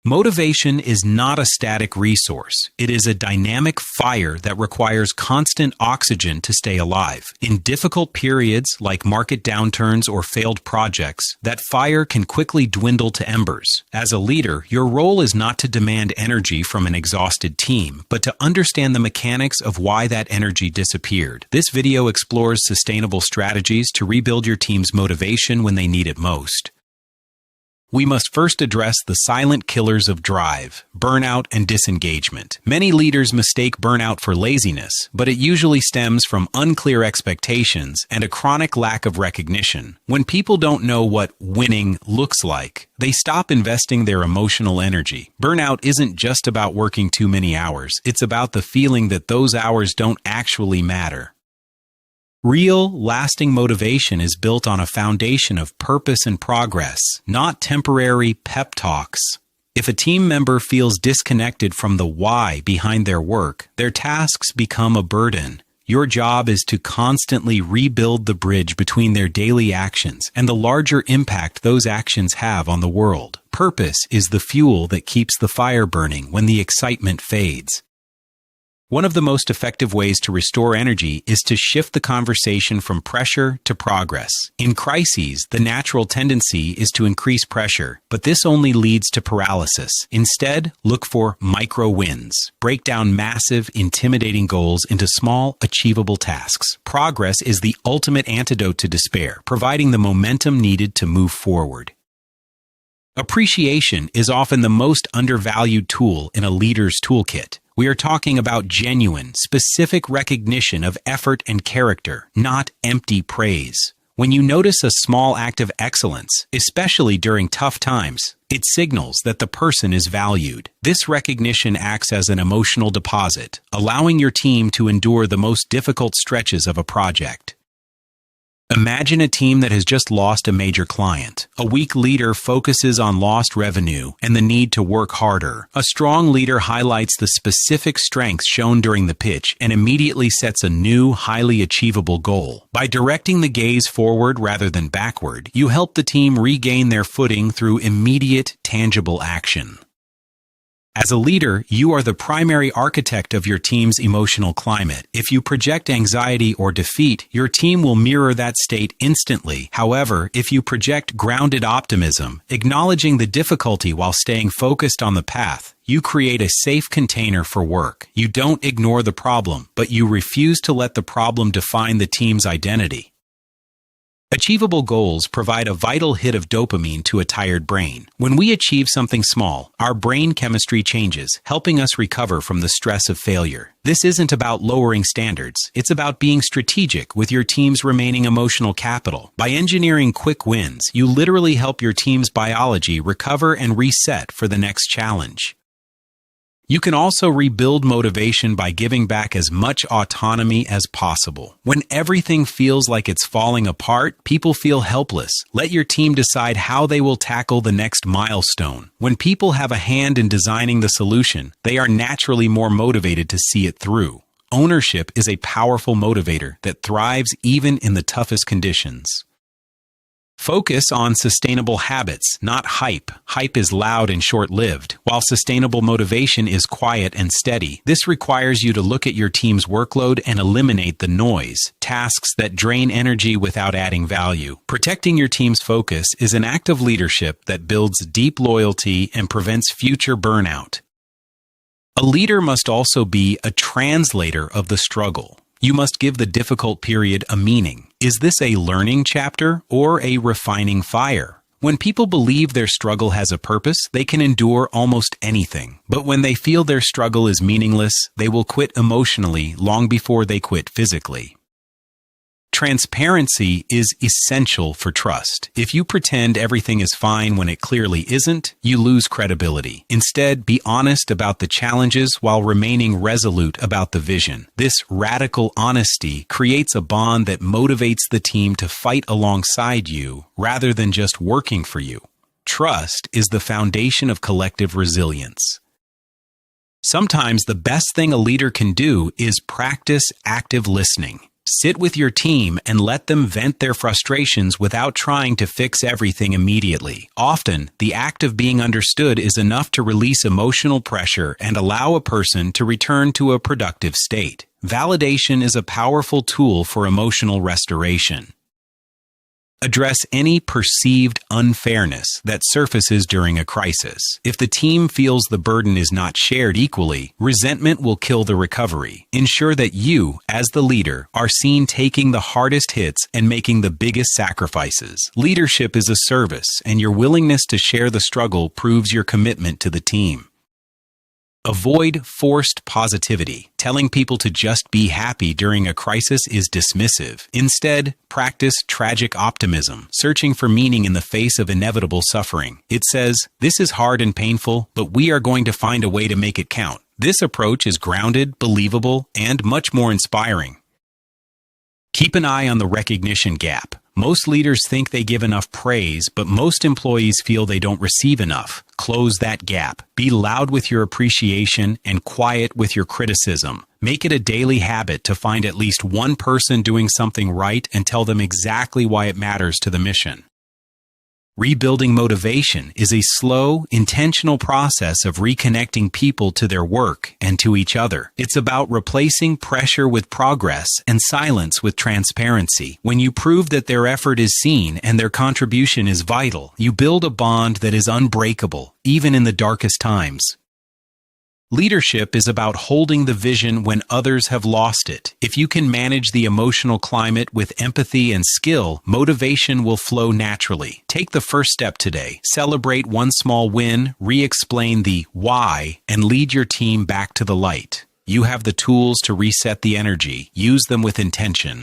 Motivation is not a static resource. It is a dynamic fire that requires constant oxygen to stay alive. In difficult periods like market downturns or failed projects, that fire can quickly dwindle to embers. As a leader, your role is not to demand energy from an exhausted team, but to understand the mechanics of why that energy disappeared. This video explores sustainable strategies to rebuild your team's motivation when they need it most. We must first address the silent killers of drive, burnout, and disengagement. Many leaders mistake burnout for laziness, but it usually stems from unclear expectations and a chronic lack of recognition. When people don't know what winning looks like, they stop investing their emotional energy. Burnout isn't just about working too many hours. It's about the feeling that those hours don't actually matter. Real, lasting motivation is built on a foundation of purpose and progress, not temporary pep talks. If a team member feels disconnected from the why behind their work, their tasks become a burden. Your job is to constantly rebuild the bridge between their daily actions and the larger impact those actions have on the world. Purpose is the fuel that keeps the fire burning when the excitement fades. One of the most effective ways to restore energy is to shift the conversation from pressure to progress. In crises, the natural tendency is to increase pressure, but this only leads to paralysis. Instead, look for micro wins. Break down massive, intimidating goals into small, achievable tasks. Progress is the ultimate antidote to despair, providing the momentum needed to move forward. Appreciation is often the most undervalued tool in a leader's toolkit. We are talking about genuine, specific recognition of effort and character, not empty praise. When you notice a small act of excellence, especially during tough times, it signals that the person is valued. This recognition acts as an emotional deposit, allowing your team to endure the most difficult stretches of a project. Imagine a team that has just lost a major client. A weak leader focuses on lost revenue and the need to work harder. A strong leader highlights the specific strengths shown during the pitch and immediately sets a new, highly achievable goal. By directing the gaze forward rather than backward, you help the team regain their footing through immediate, tangible action. As a leader, you are the primary architect of your team's emotional climate. If you project anxiety or defeat, your team will mirror that state instantly. However, if you project grounded optimism, acknowledging the difficulty while staying focused on the path, you create a safe container for work. You don't ignore the problem, but you refuse to let the problem define the team's identity. Achievable goals provide a vital hit of dopamine to a tired brain. When we achieve something small, our brain chemistry changes, helping us recover from the stress of failure. This isn't about lowering standards. It's about being strategic with your team's remaining emotional capital. By engineering quick wins, you literally help your team's biology recover and reset for the next challenge. You can also rebuild motivation by giving back as much autonomy as possible. When everything feels like it's falling apart, people feel helpless. Let your team decide how they will tackle the next milestone. When people have a hand in designing the solution, they are naturally more motivated to see it through. Ownership is a powerful motivator that thrives even in the toughest conditions. Focus on sustainable habits, not hype. Hype is loud and short-lived, while sustainable motivation is quiet and steady. This requires you to look at your team's workload and eliminate the noise, tasks that drain energy without adding value. Protecting your team's focus is an act of leadership that builds deep loyalty and prevents future burnout. A leader must also be a translator of the struggle. You must give the difficult period a meaning. Is this a learning chapter or a refining fire? When people believe their struggle has a purpose, they can endure almost anything. But when they feel their struggle is meaningless, they will quit emotionally long before they quit physically. Transparency is essential for trust. If you pretend everything is fine when it clearly isn't, you lose credibility. Instead, be honest about the challenges while remaining resolute about the vision. This radical honesty creates a bond that motivates the team to fight alongside you rather than just working for you. Trust is the foundation of collective resilience. Sometimes the best thing a leader can do is practice active listening. Sit with your team and let them vent their frustrations without trying to fix everything immediately. Often, the act of being understood is enough to release emotional pressure and allow a person to return to a productive state. Validation is a powerful tool for emotional restoration. Address any perceived unfairness that surfaces during a crisis. If the team feels the burden is not shared equally, resentment will kill the recovery. Ensure that you, as the leader, are seen taking the hardest hits and making the biggest sacrifices. Leadership is a service, and your willingness to share the struggle proves your commitment to the team. Avoid forced positivity. Telling people to just be happy during a crisis is dismissive. Instead, practice tragic optimism, searching for meaning in the face of inevitable suffering. It says, "This is hard and painful, but we are going to find a way to make it count." This approach is grounded, believable, and much more inspiring. Keep an eye on the recognition gap. Most leaders think they give enough praise, but most employees feel they don't receive enough. Close that gap. Be loud with your appreciation and quiet with your criticism. Make it a daily habit to find at least one person doing something right and tell them exactly why it matters to the mission. Rebuilding motivation is a slow, intentional process of reconnecting people to their work and to each other. It's about replacing pressure with progress and silence with transparency. When you prove that their effort is seen and their contribution is vital, you build a bond that is unbreakable, even in the darkest times. Leadership is about holding the vision when others have lost it. If you can manage the emotional climate with empathy and skill, motivation will flow naturally. Take the first step today. Celebrate one small win, re-explain the why, and lead your team back to the light. You have the tools to reset the energy. Use them with intention.